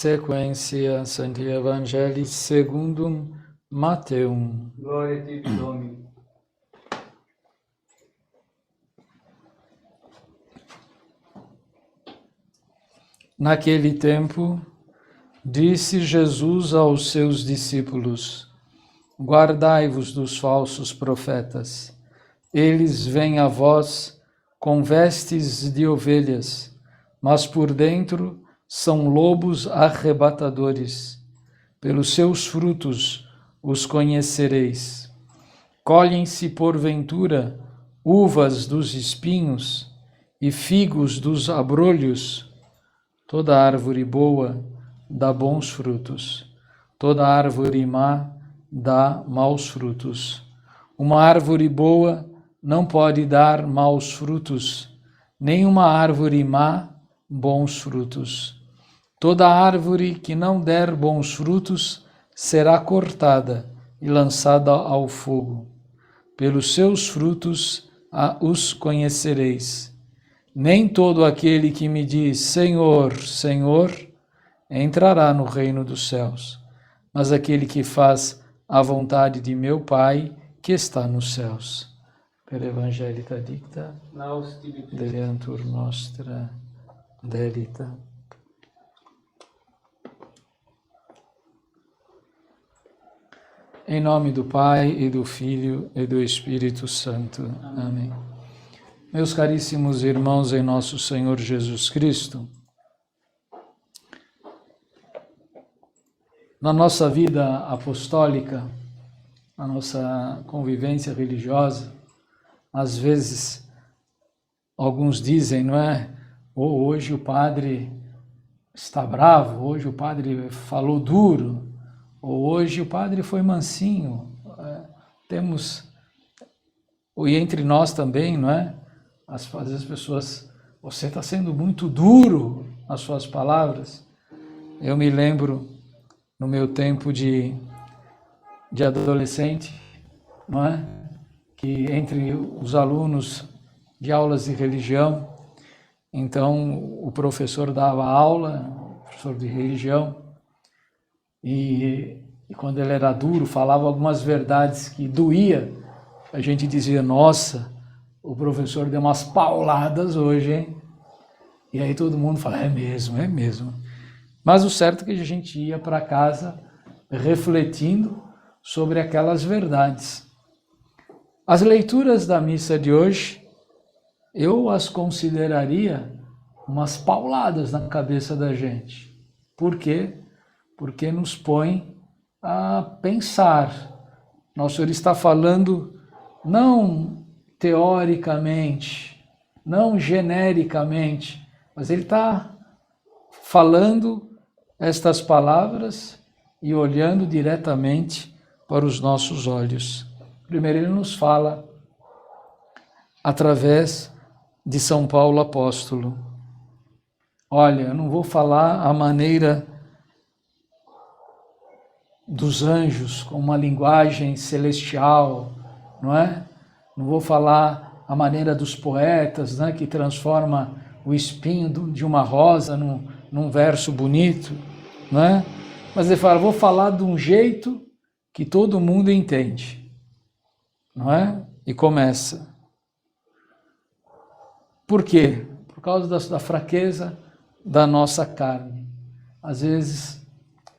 Sequência Sancti Evangelii secundum Mateum. Glória a ti, Domine. Naquele tempo, disse Jesus aos seus discípulos: guardai-vos dos falsos profetas. Eles vêm a vós com vestes de ovelhas, mas por dentro são lobos arrebatadores. Pelos seus frutos os conhecereis. Colhem-se, porventura, uvas dos espinhos e figos dos abrolhos? Toda árvore boa dá bons frutos, toda árvore má dá maus frutos. Uma árvore boa não pode dar maus frutos, nem uma árvore má bons frutos. Toda árvore que não der bons frutos será cortada e lançada ao fogo. Pelos seus frutos os conhecereis. Nem todo aquele que me diz Senhor, Senhor, entrará no reino dos céus, mas aquele que faz a vontade de meu Pai que está nos céus. Per Evangelii dicta, deleantur nostra delita. Em nome do Pai, e do Filho, e do Espírito Santo. Amém. Meus caríssimos irmãos em nosso Senhor Jesus Cristo, na nossa vida apostólica, na nossa convivência religiosa, às vezes, alguns dizem, não é? Hoje o padre está bravo, hoje o padre falou duro, ou hoje o padre foi mansinho. Temos, e entre nós também, não é? Às vezes as pessoas, você está sendo muito duro nas suas palavras. Eu me lembro, no meu tempo de adolescente, não é? Que entre os alunos de aulas de religião, então o professor dava aula, professor de religião, e quando ele era duro, falava algumas verdades que doía, a gente dizia, nossa, o professor deu umas pauladas hoje, hein? E aí todo mundo fala, é mesmo, é mesmo. Mas o certo é que a gente ia para casa refletindo sobre aquelas verdades. As leituras da missa de hoje, eu as consideraria umas pauladas na cabeça da gente. Por quê? Porque nos põe a pensar. Nosso Senhor está falando não teoricamente, não genericamente, mas ele está falando estas palavras e olhando diretamente para os nossos olhos. Primeiro ele nos fala através de São Paulo apóstolo. Olha, eu não vou falar a maneira dos anjos, com uma linguagem celestial, não é? Não vou falar a maneira dos poetas, né, que transforma o espinho de uma rosa num verso bonito, não é? Mas ele fala, vou falar de um jeito que todo mundo entende, não é? E começa. Por quê? Por causa da fraqueza da nossa carne. Às vezes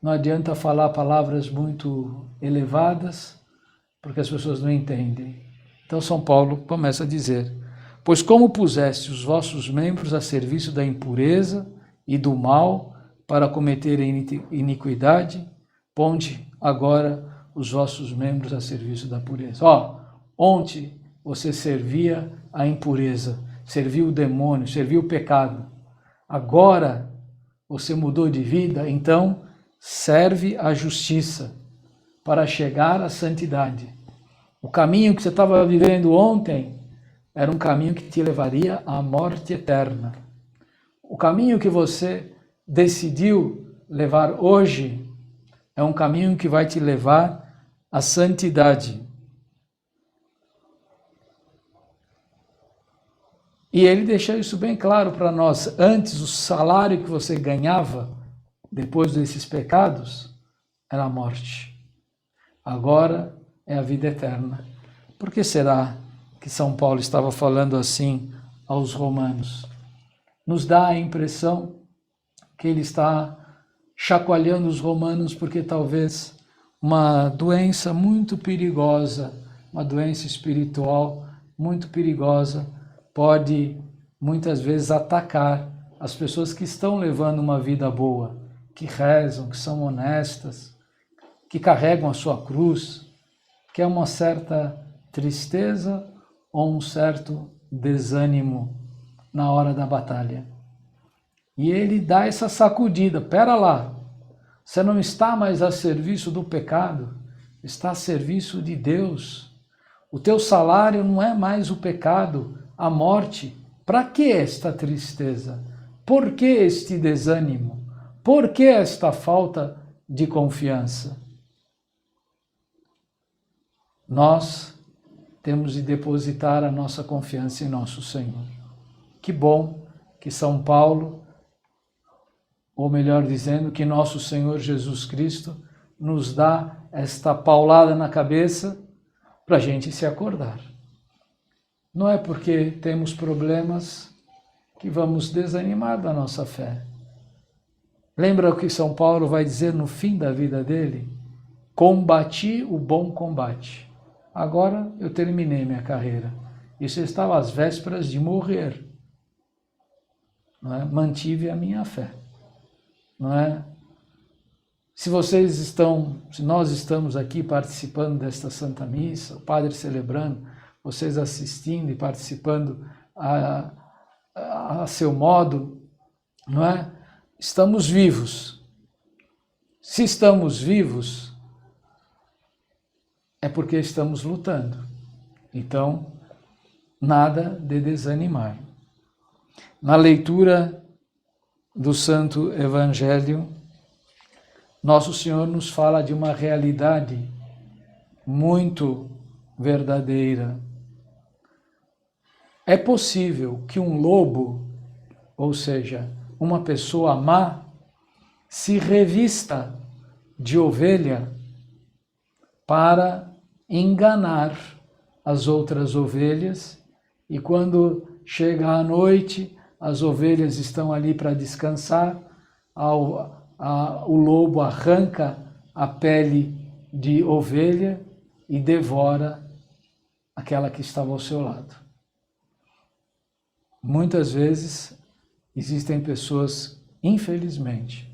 não adianta falar palavras muito elevadas, porque as pessoas não entendem. Então São Paulo começa a dizer, pois como puseste os vossos membros a serviço da impureza e do mal para cometerem iniquidade, ponde agora os vossos membros a serviço da pureza. Ontem você servia a impureza, serviu o demônio, serviu o pecado. Agora você mudou de vida, então serve a justiça para chegar à santidade. O caminho que você estava vivendo ontem era um caminho que te levaria à morte eterna. O caminho que você decidiu levar hoje é um caminho que vai te levar à santidade. E ele deixa isso bem claro para nós. Antes, o salário que você ganhava depois desses pecados, era a morte. Agora é a vida eterna. Por que será que São Paulo estava falando assim aos romanos? Nos dá a impressão que ele está chacoalhando os romanos porque talvez uma doença muito perigosa, uma doença espiritual muito perigosa, pode muitas vezes atacar as pessoas que estão levando uma vida boa, que rezam, que são honestas, que carregam a sua cruz, que é uma certa tristeza ou um certo desânimo na hora da batalha. E ele dá essa sacudida, pera lá, você não está mais a serviço do pecado, está a serviço de Deus. O teu salário não é mais o pecado, a morte. Para que esta tristeza? Por que este desânimo? Por que esta falta de confiança? Nós temos de depositar a nossa confiança em nosso Senhor. Que bom que São Paulo, ou melhor dizendo, que nosso Senhor Jesus Cristo nos dá esta paulada na cabeça para a gente se acordar. Não é porque temos problemas que vamos desanimar da nossa fé. Lembra o que São Paulo vai dizer no fim da vida dele? Combati o bom combate. Agora eu terminei minha carreira. Isso estava às vésperas de morrer. Não é? Mantive a minha fé. Não é? Se nós estamos aqui participando desta Santa Missa, o Padre celebrando, vocês assistindo e participando a seu modo, não é? Estamos vivos. Se estamos vivos, é porque estamos lutando. Então, nada de desanimar. Na leitura do Santo Evangelho, Nosso Senhor nos fala de uma realidade muito verdadeira. É possível que um lobo, ou seja, uma pessoa má, se revista de ovelha para enganar as outras ovelhas, e quando chega a noite, as ovelhas estão ali para descansar, o lobo arranca a pele de ovelha e devora aquela que estava ao seu lado. Muitas vezes existem pessoas, infelizmente,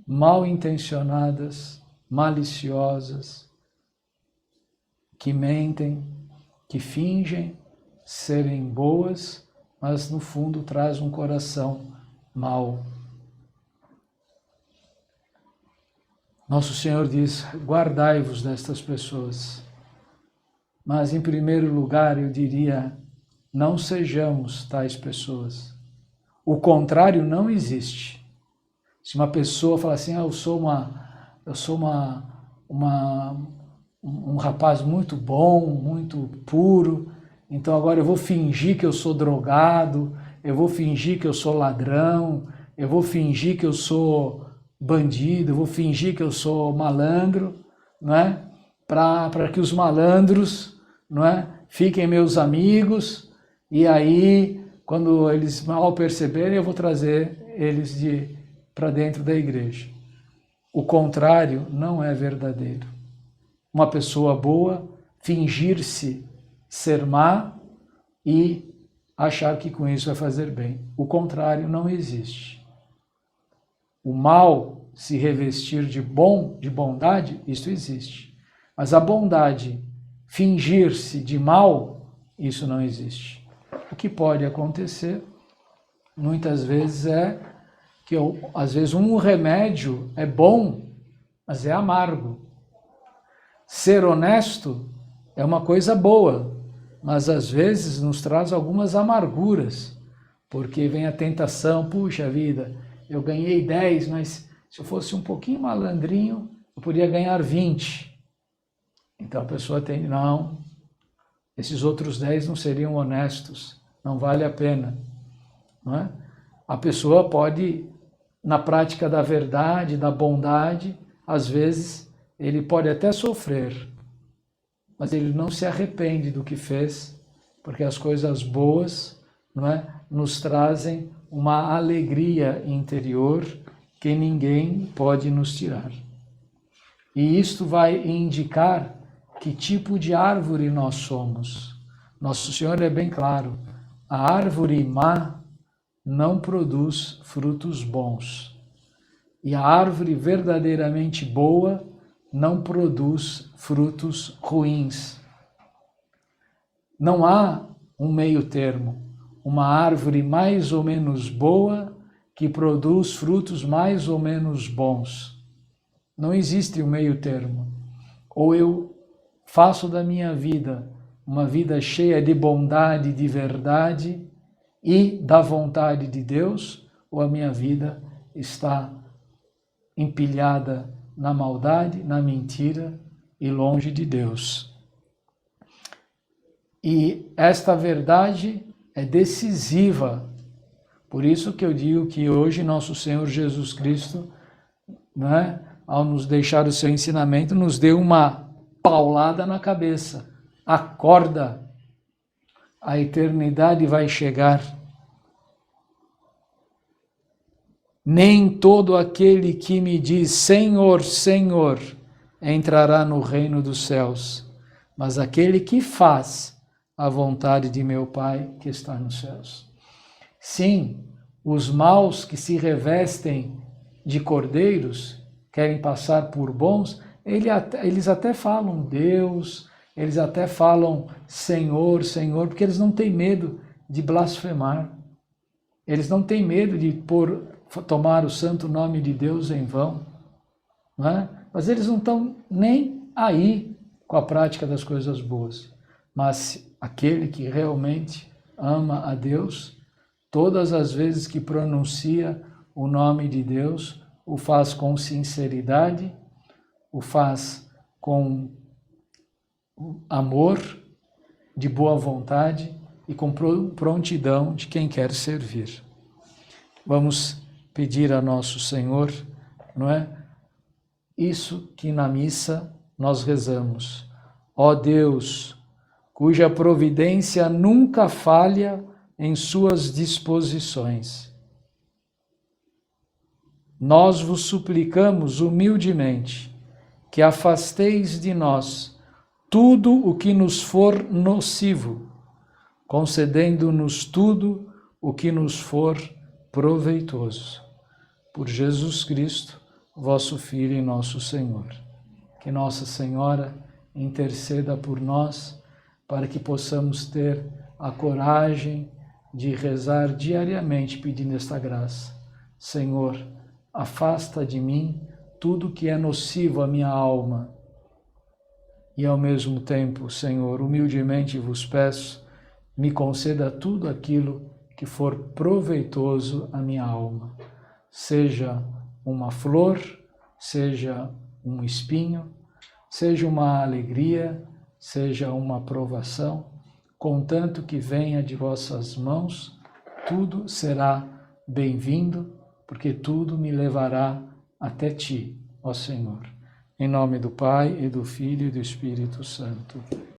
mal intencionadas, maliciosas, que mentem, que fingem serem boas, mas no fundo traz um coração mau. Nosso Senhor diz, guardai-vos destas pessoas. Mas, em primeiro lugar, eu diria, não sejamos tais pessoas. O contrário não existe. Se uma pessoa fala assim, eu sou um rapaz muito bom, muito puro, então agora eu vou fingir que eu sou drogado, eu vou fingir que eu sou ladrão, eu vou fingir que eu sou bandido, eu vou fingir que eu sou malandro, não é? Para que os malandros, não é, fiquem meus amigos, e aí, quando eles mal perceberem, eu vou trazer eles para dentro da igreja. O contrário não é verdadeiro. Uma pessoa boa fingir-se ser má e achar que com isso vai fazer bem. O contrário não existe. O mal se revestir de bondade, isso existe. Mas a bondade fingir-se de mal, isso não existe. O que pode acontecer, muitas vezes, é que às vezes um remédio é bom, mas é amargo. Ser honesto é uma coisa boa, mas às vezes nos traz algumas amarguras, porque vem a tentação, puxa vida, eu ganhei 10, mas se eu fosse um pouquinho malandrinho, eu poderia ganhar 20. Então a pessoa tem, não, esses outros 10 não seriam honestos, não vale a pena. Não é? A pessoa pode na prática da verdade, da bondade, às vezes ele pode até sofrer, mas ele não se arrepende do que fez, porque as coisas boas, não é, nos trazem uma alegria interior que ninguém pode nos tirar. E isto vai indicar que tipo de árvore nós somos. Nosso Senhor é bem claro, a árvore má não produz frutos bons. E a árvore verdadeiramente boa não produz frutos ruins. Não há um meio termo, uma árvore mais ou menos boa que produz frutos mais ou menos bons. Não existe um meio termo. Ou eu faço da minha vida uma vida cheia de bondade, de verdade e da vontade de Deus, ou a minha vida está empilhada na maldade, na mentira e longe de Deus. E esta verdade é decisiva. Por isso que eu digo que hoje nosso Senhor Jesus Cristo, né, ao nos deixar o seu ensinamento, nos deu uma paulada na cabeça. Acorda, a eternidade vai chegar. Nem todo aquele que me diz Senhor, Senhor, entrará no reino dos céus, mas aquele que faz a vontade de meu Pai que está nos céus. Sim, os maus que se revestem de cordeiros, querem passar por bons, eles até falam Deus, eles até falam Senhor, Senhor, porque eles não têm medo de blasfemar. Eles não têm medo de tomar o santo nome de Deus em vão. Não é? Mas eles não estão nem aí com a prática das coisas boas. Mas aquele que realmente ama a Deus, todas as vezes que pronuncia o nome de Deus, o faz com sinceridade, o faz com amor, de boa vontade e com prontidão de quem quer servir. Vamos pedir a nosso Senhor, não é? Isso que na missa nós rezamos. Ó Deus, cuja providência nunca falha em suas disposições, nós vos suplicamos humildemente que afasteis de nós tudo o que nos for nocivo, concedendo-nos tudo o que nos for proveitoso. Por Jesus Cristo, vosso Filho e nosso Senhor. Que Nossa Senhora interceda por nós, para que possamos ter a coragem de rezar diariamente pedindo esta graça. Senhor, afasta de mim tudo que é nocivo à minha alma. E ao mesmo tempo, Senhor, humildemente vos peço, me conceda tudo aquilo que for proveitoso à minha alma. Seja uma flor, seja um espinho, seja uma alegria, seja uma provação, contanto que venha de vossas mãos, tudo será bem-vindo, porque tudo me levará até ti, ó Senhor. Em nome do Pai, e do Filho, e do Espírito Santo.